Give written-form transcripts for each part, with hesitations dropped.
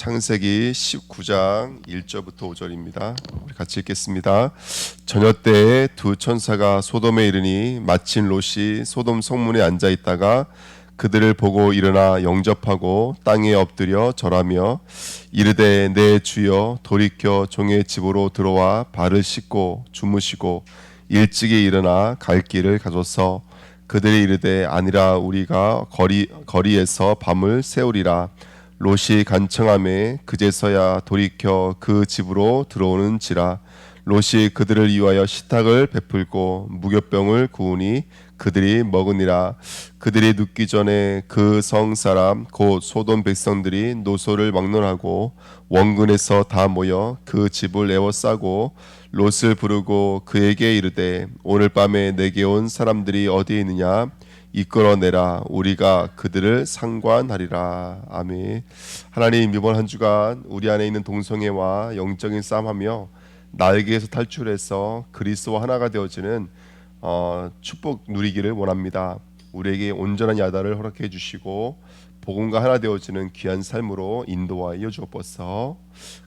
창세기 19장 1절부터 5절입니다. 우리 같이 읽겠습니다. 저녁 때에 두 천사가 소돔에 이르니 마침 롯이 소돔 성문에 앉아 있다가 그들을 보고 일어나 영접하고 땅에 엎드려 절하며 이르되 내 주여 돌이켜 종의 집으로 들어와 발을 씻고 주무시고 일찍이 일어나 갈 길을 가소서. 그들이 이르되 아니라 우리가 거리에서 밤을 새우리라. 롯이 간청하매 그제서야 돌이켜 그 집으로 들어오는지라. 롯이 그들을 위하여 식탁을 베풀고 무교병을 구우니 그들이 먹으니라. 그들이 눕기 전에 그 성 사람 곧 소돔 백성들이 노소를 막론하고 원근에서 다 모여 그 집을 에워싸고 롯을 부르고 그에게 이르되 오늘 밤에 내게 온 사람들이 어디에 있느냐 이끌어내라. 우리가 그들을 상관하리라. 아멘. 하나님, 이번 한 주간 우리 안에 있는 동성애와 영적인 싸움하며 나에게서 탈출해서 그리스도와 하나가 되어지는 축복 누리기를 원합니다. 우리에게 온전한 야단을 허락해 주시고 복음과 하나 되어지는 귀한 삶으로 인도하여 주옵소서.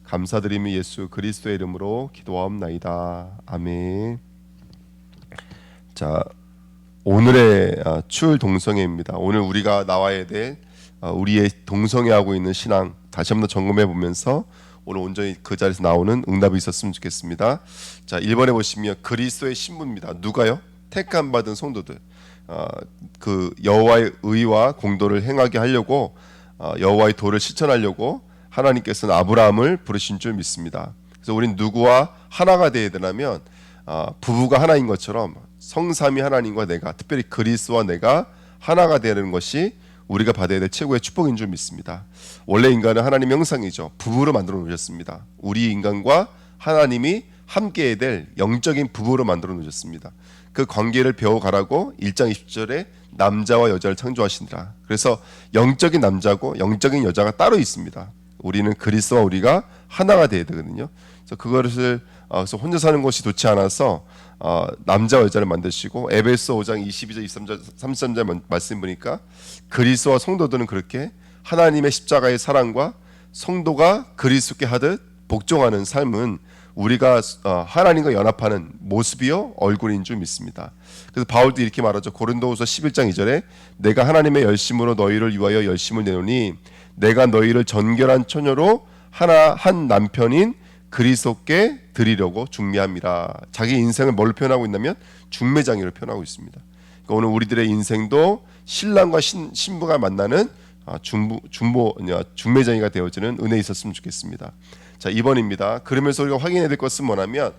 감사드리며 예수 그리스도의 이름으로 기도하옵나이다. 아멘. 자, 오늘의 추울 동성애입니다. 오늘 우리가 나와야 될 우리의 동성애하고 있는 신앙 다시 한번 점검해 보면서 오늘 온전히 그 자리에서 나오는 응답이 있었으면 좋겠습니다. 자, 1번에 보시면 그리스도의 신부입니다. 누가요? 택함 받은 성도들. 그 여호와의 의와 공도를 행하게 하려고 여호와의 도를 실천하려고 하나님께서는 아브라함을 부르신 줄 믿습니다. 그래서 우린 누구와 하나가 되어야 되냐면 부부가 하나인 것처럼 성삼위 하나님과 내가, 특별히 그리스도와 내가 하나가 되는 것이 우리가 받아야 될 최고의 축복인 줄 믿습니다. 원래 인간은 하나님의 형상이죠. 부부로 만들어 놓으셨습니다. 우리 인간과 하나님이 함께해야 될 영적인 부부로 만들어 놓으셨습니다. 그 관계를 배워가라고 1장 20절에 남자와 여자를 창조하시니라. 그래서 영적인 남자고 영적인 여자가 따로 있습니다. 우리는 그리스도와 우리가 하나가 되어야 되거든요. 그래서 그것을 그래서 혼자 사는 것이 좋지 않아서 남자와 여자를 만드시고 에베소 5장 22절 23절 33절 말씀 보니까 그리스도와 성도들은 그렇게 하나님의 십자가의 사랑과 성도가 그리스도께 하듯 복종하는 삶은 우리가 하나님과 연합하는 모습이요 얼굴인 줄 믿습니다. 그래서 바울도 이렇게 말하죠. 고린도후서 11장 2절에 내가 하나님의 열심으로 너희를 위하여 열심을 내노니 내가 너희를 전결한 처녀로 하나 한 남편인 그리스도께 드리려고 중매함이라. 자기 인생을 뭘로 표현하고 있냐면 중매장이로 표현하고 있습니다. 그러니까 오늘 우리들의 인생도 신랑과 신부가 만나는 중매장이가 되어지는 은혜 있었으면 좋겠습니다. 자, 2번입니다. 그러면서 우리가 확인해야 될 것은 뭐냐면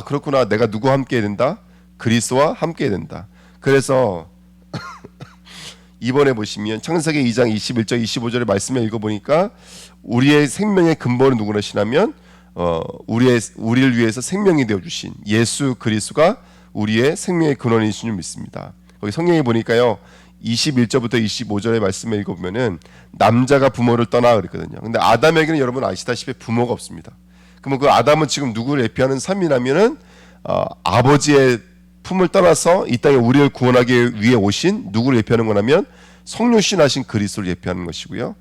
그렇구나, 내가 누구와 함께 해야 된다? 그리스도와 함께 해야 된다. 그래서 2번에 보시면 창세기 2장 21절 25절의 말씀을 읽어보니까 우리의 생명의 근본은 누구시냐면 우리를 위해서 생명이 되어주신 예수 그리스도가 우리의 생명의 근원이신 줄 믿습니다. 거기 성경에 보니까요 21절부터 25절의 말씀을 읽어보면은 남자가 부모를 떠나 그랬거든요. 근데 아담에게는 여러분 아시다시피 부모가 없습니다. 그러면 그 아담은 지금 누구를 예표하는 삶이라면은 아버지의 품을 떠나서 이 땅에 우리를 구원하기 위해 오신 누구를 예표하는 거냐면 성육신하신 그리스도를 예표하는 것이고요.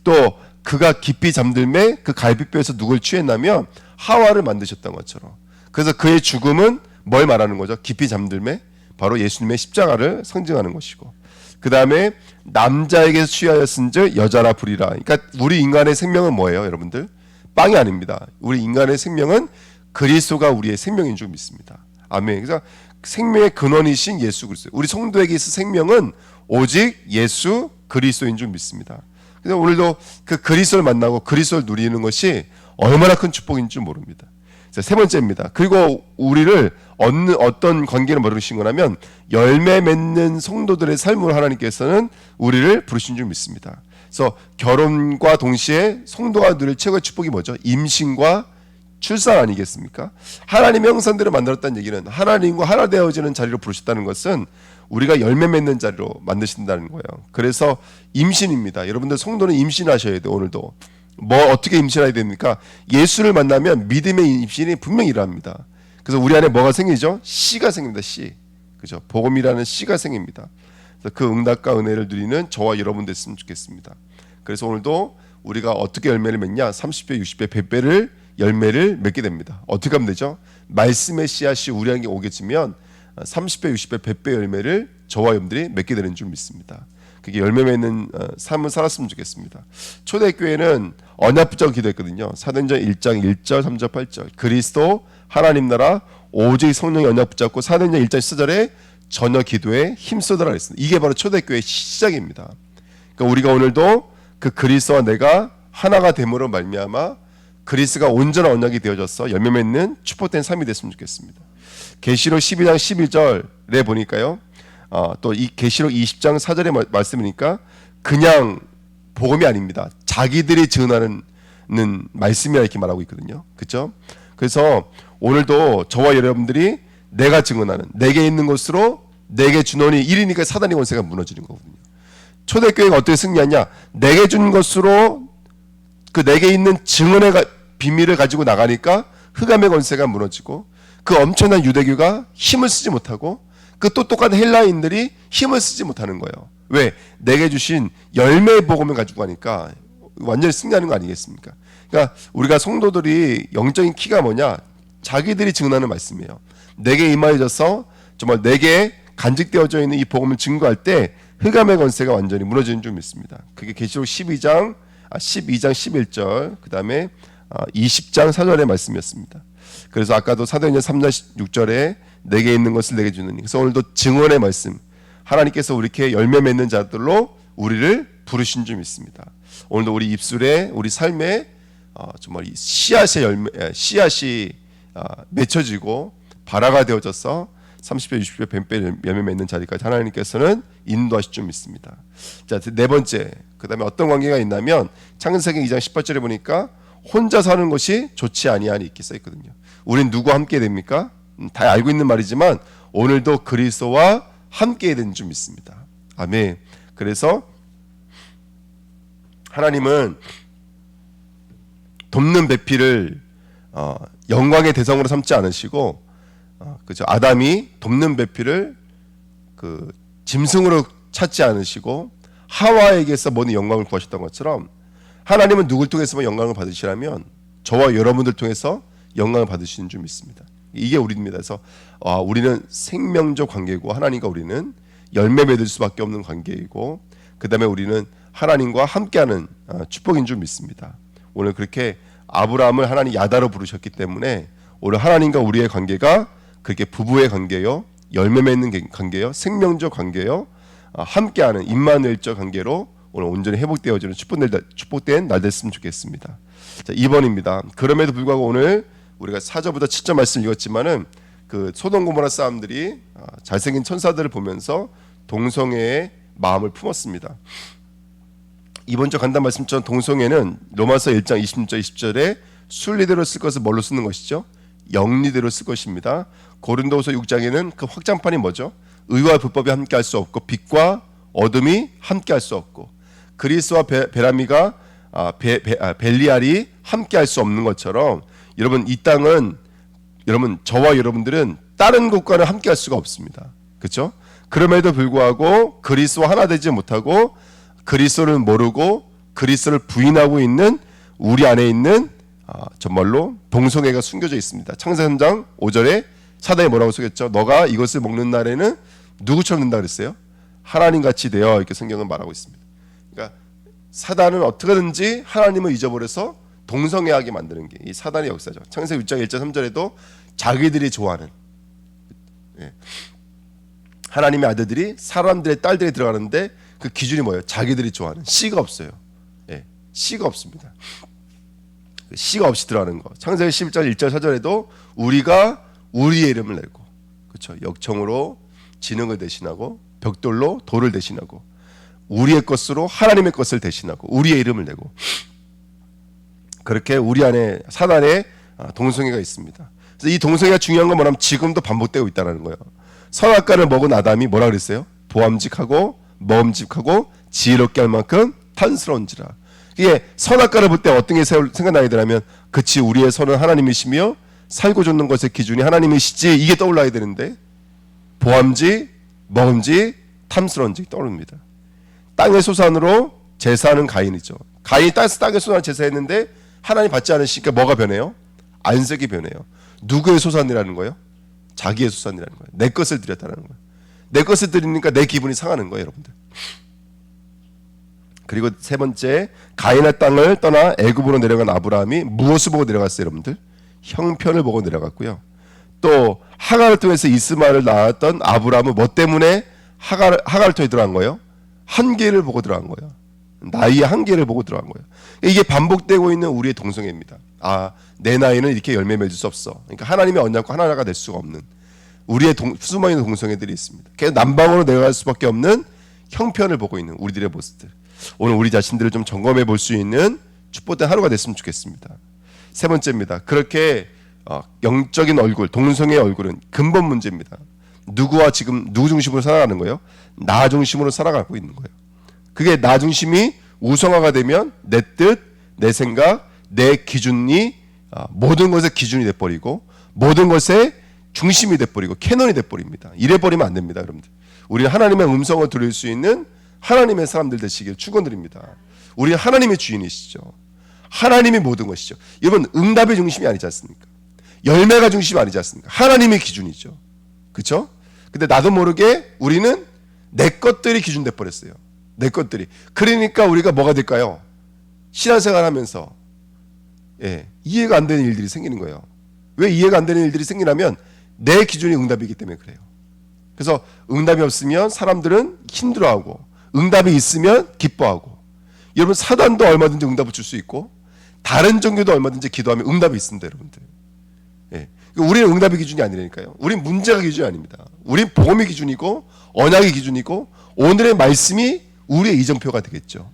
또 그가 깊이 잠들매 그 갈비뼈에서 누굴 취했냐면 하와를 만드셨던 것처럼. 그래서 그의 죽음은 뭘 말하는 거죠? 깊이 잠들매 바로 예수님의 십자가를 상징하는 것이고, 그 다음에 남자에게서 취하였은즉 여자라 부리라. 그러니까 우리 인간의 생명은 뭐예요, 여러분들? 빵이 아닙니다. 우리 인간의 생명은 그리스도가 우리의 생명인 줄 믿습니다. 아멘. 그래서 생명의 근원이신 예수 그리스도. 우리 성도에게 있을 생명은 오직 예수 그리스도인 줄 믿습니다. 그래서 오늘도 그 그리스도를 만나고 그리스도를 누리는 것이 얼마나 큰 축복인 줄 모릅니다. 자, 세 번째입니다. 그리고 우리를 어떤 관계를 부르신 거냐면 열매 맺는 성도들의 삶으로 하나님께서는 우리를 부르신 줄 믿습니다. 그래서 결혼과 동시에 성도가 누릴 최고의 축복이 뭐죠? 임신과 출산 아니겠습니까? 하나님의 형상대로 만들었다는 얘기는 하나님과 하나 되어지는 자리로 부르셨다는 것은 우리가 열매 맺는 자리로 만드신다는 거예요. 그래서 임신입니다. 여러분들 성도는 임신하셔야 돼요. 오늘도 어떻게 임신해야 됩니까? 예수를 만나면 믿음의 임신이 분명히 일어납니다. 그래서 우리 안에 뭐가 생기죠? 씨가 생깁니다. 씨, 그죠? 복음이라는 씨가 생깁니다. 그래서 그 응답과 은혜를 누리는 저와 여러분 됐으면 좋겠습니다. 그래서 오늘도 우리가 어떻게 열매를 맺냐? 30배, 60배, 100배를 열매를 맺게 됩니다. 어떻게 하면 되죠? 말씀의 씨앗이 우리에게 오게지면 30배, 60배, 100배 열매를 저와 여러분들이 맺게 되는 줄 믿습니다. 그게 열매 맺는 삶을 살았으면 좋겠습니다. 초대교회는 언약 붙잡고 기도했거든요. 사도행전 1장 1절, 3절, 8절. 그리스도 하나님 나라 오직 성령의 언약 붙잡고 사도행전 1장 14절에 전혀 기도에 힘쓰더라 했습니다. 이게 바로 초대교회의 시작입니다. 그러니까 우리가 오늘도 그 그리스도와 내가 하나가 됨으로 말미암아 그리스도가 온전한 언약이 되어져서 열매 맺는 축복된 삶이 됐으면 좋겠습니다. 계시록 12장 11절에 보니까요. 또 이 계시록 20장 4절의 말씀이니까 그냥 복음이 아닙니다. 자기들이 증언하는 말씀이라 이렇게 말하고 있거든요. 그렇죠? 그래서 오늘도 저와 여러분들이 내가 증언하는 내게 있는 것으로 내게 주노니 일이니까 사단의 권세가 무너지는 거거든요. 초대교회가 어떻게 승리하냐? 내게 준 것으로 그 내게 있는 증언의 비밀을 가지고 나가니까 흑암의 권세가 무너지고 그 엄청난 유대교가 힘을 쓰지 못하고 그 또 똑같은 헬라인들이 힘을 쓰지 못하는 거예요. 왜? 내게 주신 열매의 복음을 가지고 가니까 완전히 승리하는 거 아니겠습니까? 그러니까 우리가 성도들이 영적인 키가 뭐냐? 자기들이 증언하는 말씀이에요. 내게 임하여져서 정말 내게 간직되어져 있는 이 복음을 증거할 때 흑암의 권세가 완전히 무너지는 줄 믿습니다. 그게 계시록 12장 11절 그 다음에 20장 4절의 말씀이었습니다. 그래서 아까도 사도행전 3장 6절에 내게 있는 것을 내게 주느니, 그래서 오늘도 증언의 말씀, 하나님께서 우리에게 열매 맺는 자들로 우리를 부르신 줄 믿습니다. 오늘도 우리 입술에 우리 삶에 정말 씨앗이 맺혀지고 발화가 되어져서 30배, 60배, 100배 열매 맺는 자리까지 하나님께서는 인도하실 줄 믿습니다. 자, 네 번째, 그 다음에 어떤 관계가 있냐면 창세기 2장 18절에 보니까 혼자 사는 것이 좋지 아니하니 이렇게 써 있거든요. 우린 누구와 함께 됩니까? 다 알고 있는 말이지만 오늘도 그리스도와 함께 되는 줄 믿습니다. 아멘. 그래서 하나님은 돕는 배필을 영광의 대상으로 삼지 않으시고, 그죠? 아담이 돕는 배필을 그 짐승으로 찾지 않으시고 하와에게서 모든 영광을 구하셨던 것처럼 하나님은 누굴 통해서만 영광을 받으시라면 저와 여러분들 통해서 영광을 받으시는 줄 믿습니다. 이게 우리입니다. 그래서 우리는 생명적 관계고 하나님과 우리는 열매 맺을 수밖에 없는 관계이고 그 다음에 우리는 하나님과 함께하는 축복인 줄 믿습니다. 오늘 그렇게 아브라함을 하나님 야다로 부르셨기 때문에 오늘 하나님과 우리의 관계가 그렇게 부부의 관계요, 열매 맺는 관계요, 생명적 관계요, 함께하는 임마누엘적 관계로 오늘 온전히 회복되어지는 축복된 날 됐으면 좋겠습니다. 자, 2번입니다. 그럼에도 불구하고 오늘 우리가 4절부터 7절 말씀 읽었지만은 그 소돔 고모라 사람들이 잘생긴 천사들을 보면서 동성애의 마음을 품었습니다. 이번 주 간단 말씀처럼 동성애는 로마서 1장 26절 20절에 순리대로 쓸 것을 뭘로 쓰는 것이죠? 영리대로 쓸 것입니다. 고린도후서 6장에는 그 확장판이 뭐죠? 의와 불법이 함께할 수 없고 빛과 어둠이 함께할 수 없고 그리스와 베라미가 벨리알이 함께할 수 없는 것처럼 여러분 이 땅은 여러분 저와 여러분들은 다른 곳과는 함께할 수가 없습니다. 그렇죠? 그럼에도 불구하고 그리스도와 하나 되지 못하고 그리스도를 모르고 그리스도를 부인하고 있는 우리 안에 있는 정말로 동성애가 숨겨져 있습니다. 창세기 3장 5절에 사단이 뭐라고 쓰겠죠? 너가 이것을 먹는 날에는 누구처럼 된다 그랬어요? 하나님같이 되어 이렇게 성경은 말하고 있습니다. 그러니까 사단은 어떻게든지 하나님을 잊어버려서 동성애하게 만드는 게 이 사단의 역사죠. 창세기 6장 1절 3절에도 자기들이 좋아하는 하나님의 아들들이 사람들의 딸들이 들어가는데 그 기준이 뭐예요? 자기들이 좋아하는 씨가 없어요. 씨가 없습니다. 씨가 없이 들어가는 거. 창세기 11장 1절 4절에도 우리가 우리의 이름을 내고, 그렇죠? 역청으로 진흙을 대신하고 벽돌로 돌을 대신하고 우리의 것으로 하나님의 것을 대신하고 우리의 이름을 내고 그렇게 우리 안에 사단의 동성애가 있습니다. 그래서 이 동성애가 중요한 건 뭐냐면 지금도 반복되고 있다는 거예요. 선악과를 먹은 아담이 뭐라 그랬어요? 보암직하고 먹음직하고 지혜롭게 할 만큼 탐스러운지라. 이게 선악과를 볼 때 어떤 게 생각나게 되냐면 그치 우리의 선은 하나님이시며 살고 죽는 것의 기준이 하나님이시지 이게 떠올라야 되는데 보암직, 먹음직, 탐스러운직 떠오릅니다. 땅의 소산으로 제사는 가인이죠. 가인이 땅에 쏟아 제사했는데 하나님 받지 않으시니까 뭐가 변해요? 안색이 변해요. 누구의 소산이라는 거예요? 자기의 소산이라는 거예요. 내 것을 드렸다는 거예요. 내 것을 드리니까 내 기분이 상하는 거예요, 여러분들. 그리고 세 번째, 가인의 땅을 떠나 애굽으로 내려간 아브라함이 무엇을 보고 내려갔어요, 여러분들? 형편을 보고 내려갔고요. 또 하갈을 통해서 이스마엘을 낳았던 아브라함은 뭐 때문에 하갈을 통해 들어간 거예요? 한계를 보고 들어간 거예요. 나이의 한계를 보고 들어간 거예요. 이게 반복되고 있는 우리의 동성애입니다. 내 나이는 이렇게 열매 맺을 수 없어. 그러니까 하나님의 언약과 하나가 될 수가 없는 우리의 숨어있는 동성애들이 있습니다. 계속 남방으로 내려갈 수밖에 없는 형편을 보고 있는 우리들의 모습들. 오늘 우리 자신들을 좀 점검해 볼 수 있는 축복된 하루가 됐으면 좋겠습니다. 세 번째입니다. 그렇게 영적인 얼굴, 동성애의 얼굴은 근본 문제입니다. 누구 중심으로 살아가는 거예요? 나 중심으로 살아가고 있는 거예요. 그게 나 중심이 우성화가 되면 내 뜻, 내 생각, 내 기준이 모든 것의 기준이 돼버리고 모든 것의 중심이 돼버리고 캐논이 돼버립니다. 이래버리면 안 됩니다, 여러분들. 우리는 하나님의 음성을 들을 수 있는 하나님의 사람들 되시길 축원드립니다. 우리는 하나님의 주인이시죠. 하나님이 모든 것이죠. 여러분, 응답의 중심이 아니지 않습니까? 열매가 중심이 아니지 않습니까? 하나님의 기준이죠. 그렇죠? 근데 나도 모르게 우리는 내 것들이 기준 돼 버렸어요. 내 것들이. 그러니까 우리가 뭐가 될까요? 신앙생활하면서 이해가 안 되는 일들이 생기는 거예요. 왜 이해가 안 되는 일들이 생기냐면 내 기준이 응답이기 때문에 그래요. 그래서 응답이 없으면 사람들은 힘들어하고 응답이 있으면 기뻐하고. 여러분, 사단도 얼마든지 응답을 줄 수 있고 다른 종교도 얼마든지 기도하면 응답이 있습니다, 여러분들. 우리는 응답의 기준이 아니라니까요. 우린 문제가 기준이 아닙니다. 우린 복음의 기준이고 언약의 기준이고 오늘의 말씀이 우리의 이정표가 되겠죠.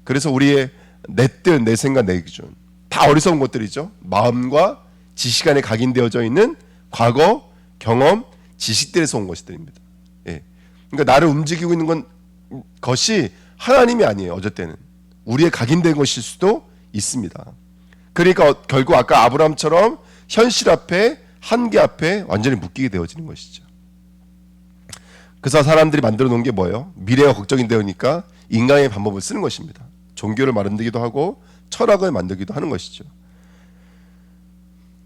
그래서 우리의 내 뜻, 내 생각, 내 기준 다 어리석은 것들이죠. 마음과 지식 안에 각인되어져 있는 과거, 경험, 지식들에서 온 것들입니다. 그러니까 나를 움직이고 있는 것이 하나님이 아니에요. 어쨌든 우리의 각인된 것일 수도 있습니다. 그러니까 결국 아까 아브라함처럼 현실 앞에 한계 앞에 완전히 묶이게 되어지는 것이죠. 그래서 사람들이 만들어 놓은 게 뭐예요? 미래가 걱정이 되니까 인간의 방법을 쓰는 것입니다. 종교를 만들기도 하고 철학을 만들기도 하는 것이죠.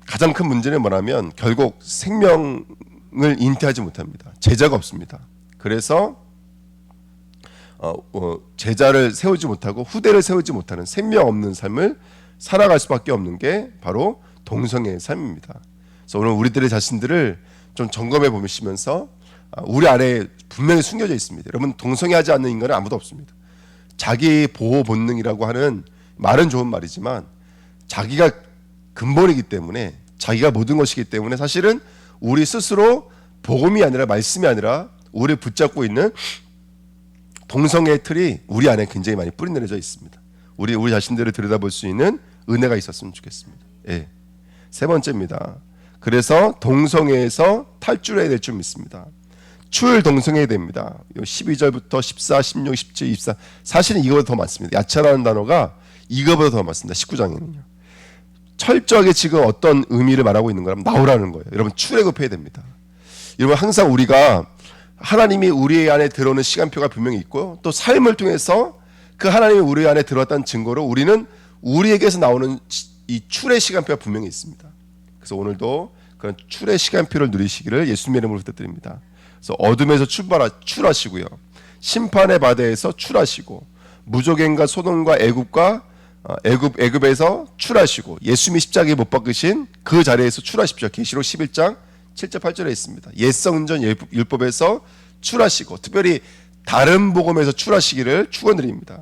가장 큰 문제는 뭐냐면 결국 생명을 잉태하지 못합니다. 제자가 없습니다. 그래서 제자를 세우지 못하고 후대를 세우지 못하는 생명 없는 삶을 살아갈 수밖에 없는 게 바로 동성애의 삶입니다. 그래서 오늘 우리들의 자신들을 좀 점검해 보시면서 우리 안에 분명히 숨겨져 있습니다. 여러분, 동성애하지 않는 인간은 아무도 없습니다. 자기 보호 본능이라고 하는 말은 좋은 말이지만 자기가 근본이기 때문에 자기가 모든 것이기 때문에 사실은 우리 스스로 복음이 아니라 말씀이 아니라 우리를 붙잡고 있는 동성애의 틀이 우리 안에 굉장히 많이 뿌리내려져 있습니다. 우리 자신들을 들여다볼 수 있는 은혜가 있었으면 좋겠습니다. 세 번째입니다. 그래서 동성애에서 탈출해야 될 줄 믿습니다. 출동성애해야 됩니다. 12절부터 14, 16, 17, 24 사실은 이거보다 더 많습니다. 야차라는 단어가 이거보다 더 많습니다. 19장에는요. 철저하게 지금 어떤 의미를 말하고 있는 거라면 나오라는 거예요. 여러분, 출애굽해야 됩니다. 여러분, 항상 우리가 하나님이 우리 안에 들어오는 시간표가 분명히 있고 또 삶을 통해서 그 하나님이 우리 안에 들어왔다는 증거로 우리는 우리에게서 나오는 이 출의 시간표가 분명히 있습니다. 그래서 오늘도 그런 출의 시간표를 누리시기를 예수님의 이름으로 부탁드립니다. 그래서 어둠에서 출하시고요. 심판의 바다에서 출하시고 무조갱과 소돔과 애굽에서 출하시고 예수님이 십자가에 못 박으신 그 자리에서 출하십시오. 계시록 11장 7절 8절에 있습니다. 옛성전 율법에서 출하시고 특별히 다른 복음에서 출하시기를 축원드립니다.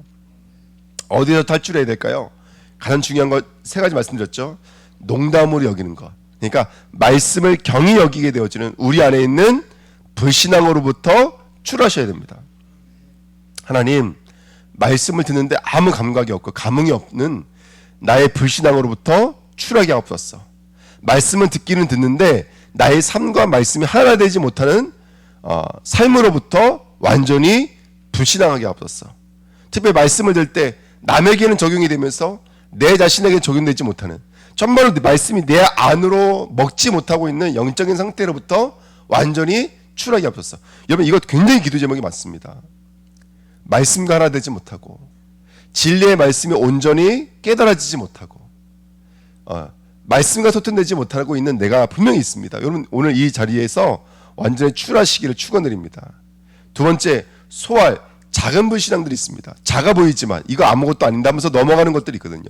어디서 탈출해야 될까요? 가장 중요한 것 세 가지 말씀드렸죠. 농담으로 여기는 것. 그러니까 말씀을 경히 여기게 되어지는 우리 안에 있는 불신앙으로부터 출하셔야 됩니다. 하나님, 말씀을 듣는데 아무 감각이 없고 감흥이 없는 나의 불신앙으로부터 출하게 하옵소서. 말씀을 듣기는 듣는데 나의 삶과 말씀이 하나 되지 못하는 삶으로부터 완전히 불신앙하게 하옵소서. 특별히 말씀을 들을 때 남에게는 적용이 되면서 내 자신에게 적용되지 못하는, 정말로 말씀이 내 안으로 먹지 못하고 있는 영적인 상태로부터 완전히 출하게 하옵소서. 여러분, 이것 굉장히 기도 제목이 많습니다. 말씀과 하나 되지 못하고 진리의 말씀이 온전히 깨달아지지 못하고 말씀과 소통되지 못하고 있는 내가 분명히 있습니다. 여러분 오늘 이 자리에서 완전히 출하시기를 축원드립니다. 두 번째, 소알, 작은 불신앙들이 있습니다. 작아 보이지만 이거 아무것도 아닌데 하면서 넘어가는 것들이 있거든요.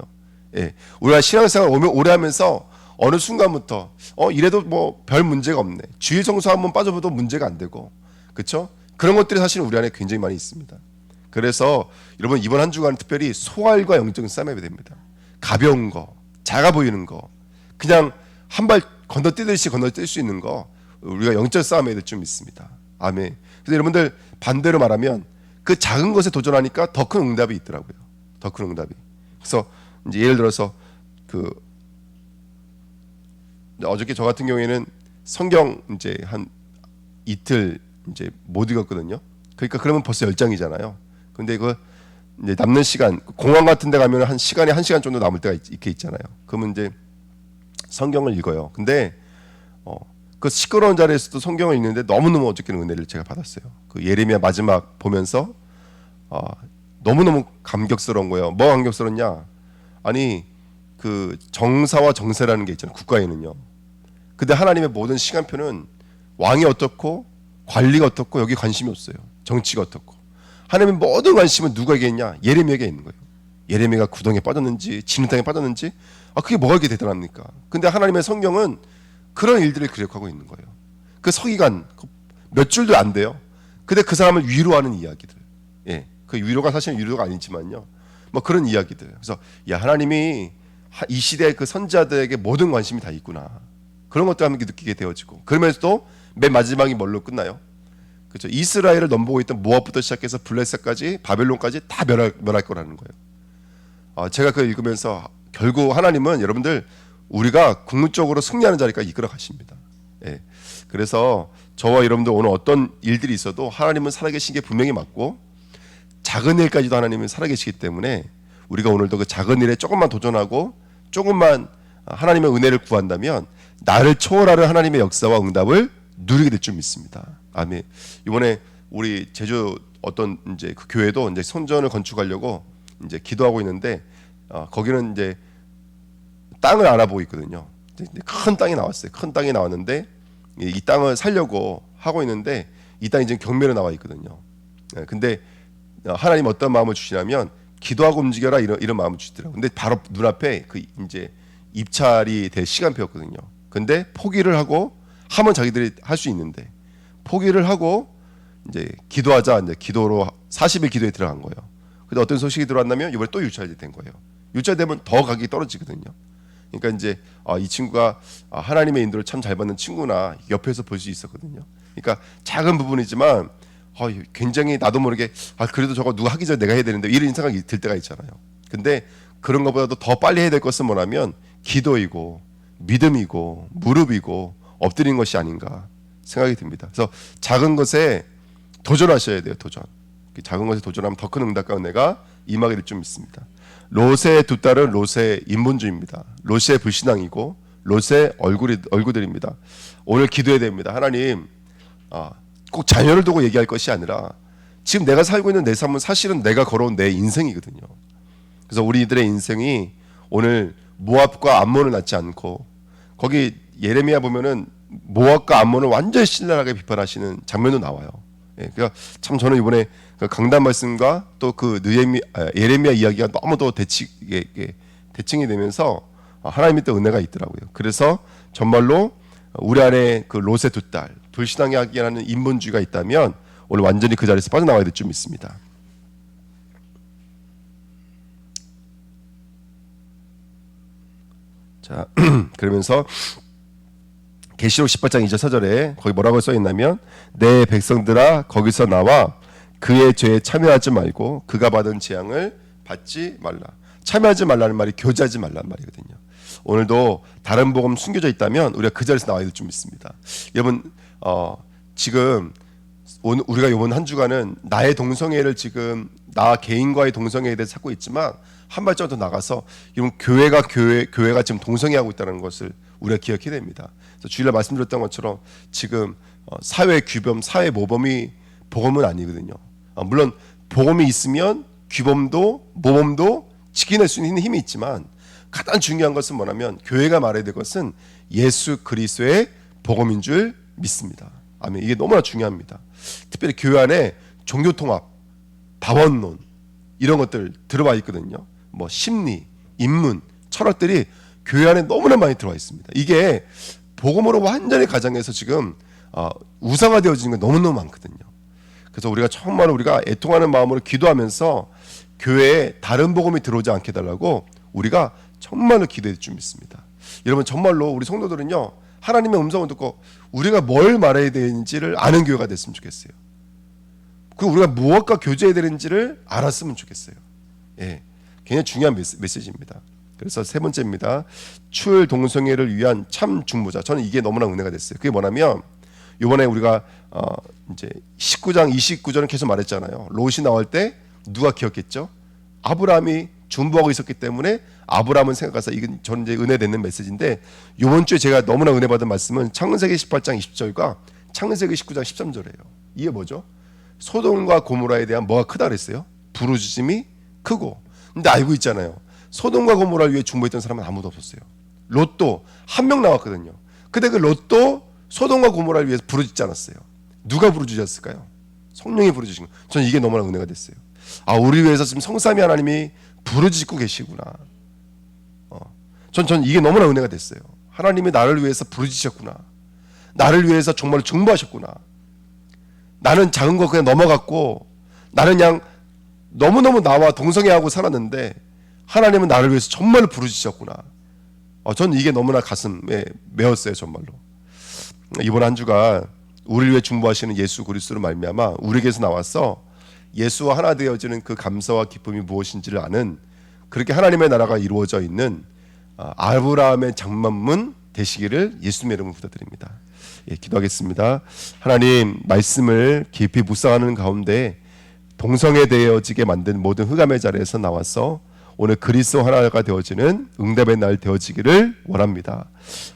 예, 우리가 신앙생활 오래 하면서 어느 순간부터 이래도 뭐 별 문제가 없네. 주일 성수 한번 빠져봐도 문제가 안 되고, 그렇죠? 그런 것들이 사실 우리 안에 굉장히 많이 있습니다. 그래서 여러분 이번 한 주간 특별히 소알과 영적인 싸움이 됩니다. 가벼운 거, 작아 보이는 거, 그냥 한 발 건너뛰듯이 건너뛸 수 있는 거, 우리가 영적 싸움에 좀 있습니다. 아멘. 그래서 여러분들 반대로 말하면 그 작은 것에 도전하니까 더 큰 응답이 있더라고요. 더 큰 응답이. 그래서 이제 예를 들어서 어저께 저 같은 경우에는 성경 이제 한 이틀 이제 못 읽었거든요. 그러니까 그러면 벌써 10장이잖아요. 근데 그 이제 남는 시간, 공항 같은 데 가면 한 시간에 1시간 정도 남을 때가 이렇게 있잖아요. 그러면 이제 성경을 읽어요. 근데 그 시끄러운 자리에서도 성경을 읽는데 너무너무 어저께는 은혜를 제가 받았어요. 그 예레미야 마지막 보면서 너무너무 감격스러운 거예요. 뭐 감격스럽냐? 아니 그 정사와 정세라는 게 있잖아요. 국가에는요. 근데 하나님의 모든 시간표는 왕이 어떻고 관리가 어떻고 여기 관심이 없어요. 정치가 어떻고. 하나님의 모든 관심은 누구에게 있냐? 예레미야에게 있는 거예요. 예레미야가 구덩이에 빠졌는지 진흙탕에 빠졌는지 그게 뭐가 이렇게 대단합니까? 근데 하나님의 성경은 그런 일들을 기록하고 있는 거예요. 그 서기관 몇 줄도 안 돼요. 근데 그 사람을 위로하는 이야기들. 예, 그 위로가 사실은 위로가 아니지만요. 뭐 그런 이야기들. 그래서 야 하나님이 이 시대의 그 선지자들에게 모든 관심이 다 있구나. 그런 것도 함께 느끼게 되어지고. 그러면서 또 맨 마지막이 뭘로 끝나요? 그렇죠. 이스라엘을 넘보고 있던 모압부터 시작해서 블레셋까지 바벨론까지 다 멸할 거라는 거예요. 제가 그걸 읽으면서 결국 하나님은 여러분들 우리가 궁극적으로 승리하는 자리까지 이끌어 가십니다. 예. 그래서 저와 여러분들 오늘 어떤 일들이 있어도 하나님은 살아계신 게 분명히 맞고 작은 일까지도 하나님은 살아계시기 때문에 우리가 오늘도 그 작은 일에 조금만 도전하고 조금만 하나님의 은혜를 구한다면 나를 초월하는 하나님의 역사와 응답을 누리게 될 줄 믿습니다. 아멘. 이번에 우리 제주 어떤 이제 그 교회도 이제 선전을 건축하려고 이제 기도하고 있는데 거기는 이제 땅을 알아보고 있거든요. 큰 땅이 나왔어요. 큰 땅이 나왔는데 이 땅을 살려고 하고 있는데 이 땅이 지금 경매로 나와 있거든요. 근데 하나님 어떤 마음을 주시냐면 기도하고 움직여라 이런 마음을 주시더라고요. 근데 바로 눈앞에 그 이제 입찰이 될 시간표였거든요. 근데 포기를 하고 하면 자기들이 할 수 있는데 포기를 하고 이제 기도하자 이제 기도로 40일 기도에 들어간 거예요. 근데 어떤 소식이 들어왔냐면 이번에 또 유찰이 된 거예요. 유찰되면 더 가격이 떨어지거든요. 그러니까 이제 이 친구가 하나님의 인도를 참 잘 받는 친구나 옆에서 볼 수 있었거든요. 그러니까 작은 부분이지만 굉장히 나도 모르게 그래도 저거 누가 하기 전에 내가 해야 되는데 이런 생각이 들 때가 있잖아요. 근데 그런 것보다도 더 빨리 해야 될 것은 뭐냐면 기도이고 믿음이고 무릎이고 엎드린 것이 아닌가 생각이 듭니다. 그래서 작은 것에 도전하셔야 돼요. 도전. 작은 것에 도전하면 더 큰 응답과 은혜가 임하게 될 줄 믿습니다. 롯의 두 딸은 롯의 인본주의입니다. 롯의 불신앙이고 롯의 얼굴들입니다. 오늘 기도해야 됩니다. 하나님, 꼭 자녀를 두고 얘기할 것이 아니라 지금 내가 살고 있는 내 삶은 사실은 내가 걸어온 내 인생이거든요. 그래서 우리들의 인생이 오늘 모압과 암몬을 낳지 않고 거기 예레미야 보면은 모압과 암몬을 완전히 신랄하게 비판하시는 장면도 나와요. 예, 그러니까 참 저는 이번에 그 강단 말씀과 또 그 예레미야 이야기가 너무도 대칭이 되면서 하나님의 또 은혜가 있더라고요. 그래서 정말로 우리 안에 그 롯의 두 딸 불신앙에 하게 하는 인본주의가 있다면 오늘 완전히 그 자리에서 빠져나와야 될 줄 믿습니다. 자, 그러면서 계시록 18장 2절 4절에 거기 뭐라고 써 있냐면 내 백성들아 거기서 나와 그의 죄에 참여하지 말고 그가 받은 재앙을 받지 말라. 참여하지 말라는 말이 교제하지 말라는 말이거든요. 오늘도 다른 복음 숨겨져 있다면 우리가 그 자리에서 나와야 될 줄 믿습니다. 여러분 지금 우리가 이번 한 주간은 나의 동성애를 지금 나 개인과의 동성애에 대해서 찾고 있지만 한 발짝 더 나가서 이런 교회가 지금 동성애하고 있다는 것을 우리가 기억해야 됩니다. 그래서 주일날 말씀드렸던 것처럼 지금 사회 규범, 사회 모범이 복음은 아니거든요. 물론 복음이 있으면 귀범도 모범도 지켜낼 수 있는 힘이 있지만 가장 중요한 것은 뭐냐면 교회가 말해야 될 것은 예수 그리스도의 복음인 줄 믿습니다. 아멘. 이게 너무나 중요합니다. 특별히 교회 안에 종교통합, 다원론 이런 것들 들어와 있거든요. 뭐 심리, 인문, 철학들이 교회 안에 너무나 많이 들어와 있습니다. 이게 복음으로 완전히 가장해서 지금 우상화되어지는 게 너무너무 많거든요. 그래서 우리가 정말 우리가 애통하는 마음으로 기도하면서 교회에 다른 복음이 들어오지 않게 해달라고 우리가 정말로 기도해 줄 믿습니다. 여러분 정말로 우리 성도들은요 하나님의 음성을 듣고 우리가 뭘 말해야 되는지를 아는 교회가 됐으면 좋겠어요. 그리고 우리가 무엇과 교제해야 되는지를 알았으면 좋겠어요. 예, 굉장히 중요한 메시지입니다. 그래서 세 번째입니다. 추울 동성애를 위한 참 중보자. 저는 이게 너무나 은혜가 됐어요. 그게 뭐냐면 이번에 우리가 이제 19장 29절은 계속 말했잖아요. 롯이 나올 때 누가 기억했죠? 아브라함이 중보하고 있었기 때문에 아브라함은 생각해서 이건 저는 이제 은혜 되는 메시지인데 이번 주에 제가 너무나 은혜 받은 말씀은 창세기 18장 20절과 창세기 19장 13절이에요. 이게 뭐죠? 소돔과 고모라에 대한 뭐가 크다 그랬어요? 부르짖음이 크고. 근데 알고 있잖아요. 소돔과 고모라를 위해 중보했던 사람은 아무도 없었어요. 롯도 한 명 나왔거든요. 근데 그 롯도 소돔과 고모라를 위해서 부르짖지 않았어요. 누가 부르짖었을까요? 성령이 부르짖은 거예요. 저는 이게 너무나 은혜가 됐어요. 우리 위해서 지금 성삼위 하나님이 부르짖고 계시구나. 전 이게 너무나 은혜가 됐어요. 하나님이 나를 위해서 부르짖으셨구나. 나를 위해서 정말 중보하셨구나. 나는 작은 거 그냥 넘어갔고 나는 그냥 너무너무 나와 동성애하고 살았는데 하나님은 나를 위해서 정말 부르짖으셨구나. 저는 이게 너무나 가슴에 메었어요. 정말로. 이번 한 주가 우리를 위해 중보하시는 예수 그리스도로 말미암아 우리에게서 나와서 예수와 하나 되어지는 그 감사와 기쁨이 무엇인지를 아는 그렇게 하나님의 나라가 이루어져 있는 아브라함의 장만문 되시기를 예수님의 이름으로 부탁드립니다. 예, 기도하겠습니다. 하나님 말씀을 깊이 묵상하는 가운데 동성애 되어지게 만든 모든 흑암의 자리에서 나와서 오늘 그리스도 하나가 되어지는 응답의 날 되어지기를 원합니다.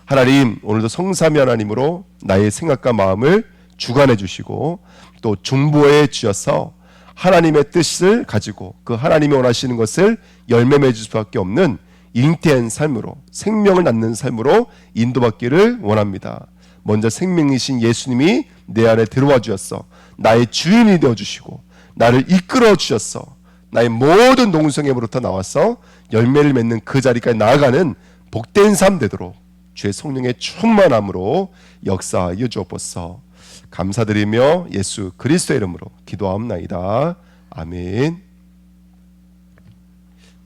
하나님 오늘도 성삼위 하나님으로 나의 생각과 마음을 주관해 주시고 또 중보해 주셔서 하나님의 뜻을 가지고 그 하나님이 원하시는 것을 열매 맺을 수밖에 없는 잉태한 삶으로 생명을 낳는 삶으로 인도받기를 원합니다. 먼저 생명이신 예수님이 내 안에 들어와 주셔서 나의 주인이 되어주시고 나를 이끌어 주셔서 나의 모든 동성애로부터 나와서 열매를 맺는 그 자리까지 나아가는 복된 삶 되도록 주의 성령의 충만함으로 역사하여 주옵소서. 감사드리며 예수 그리스도의 이름으로 기도하옵나이다. 아멘.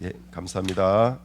예, 감사합니다.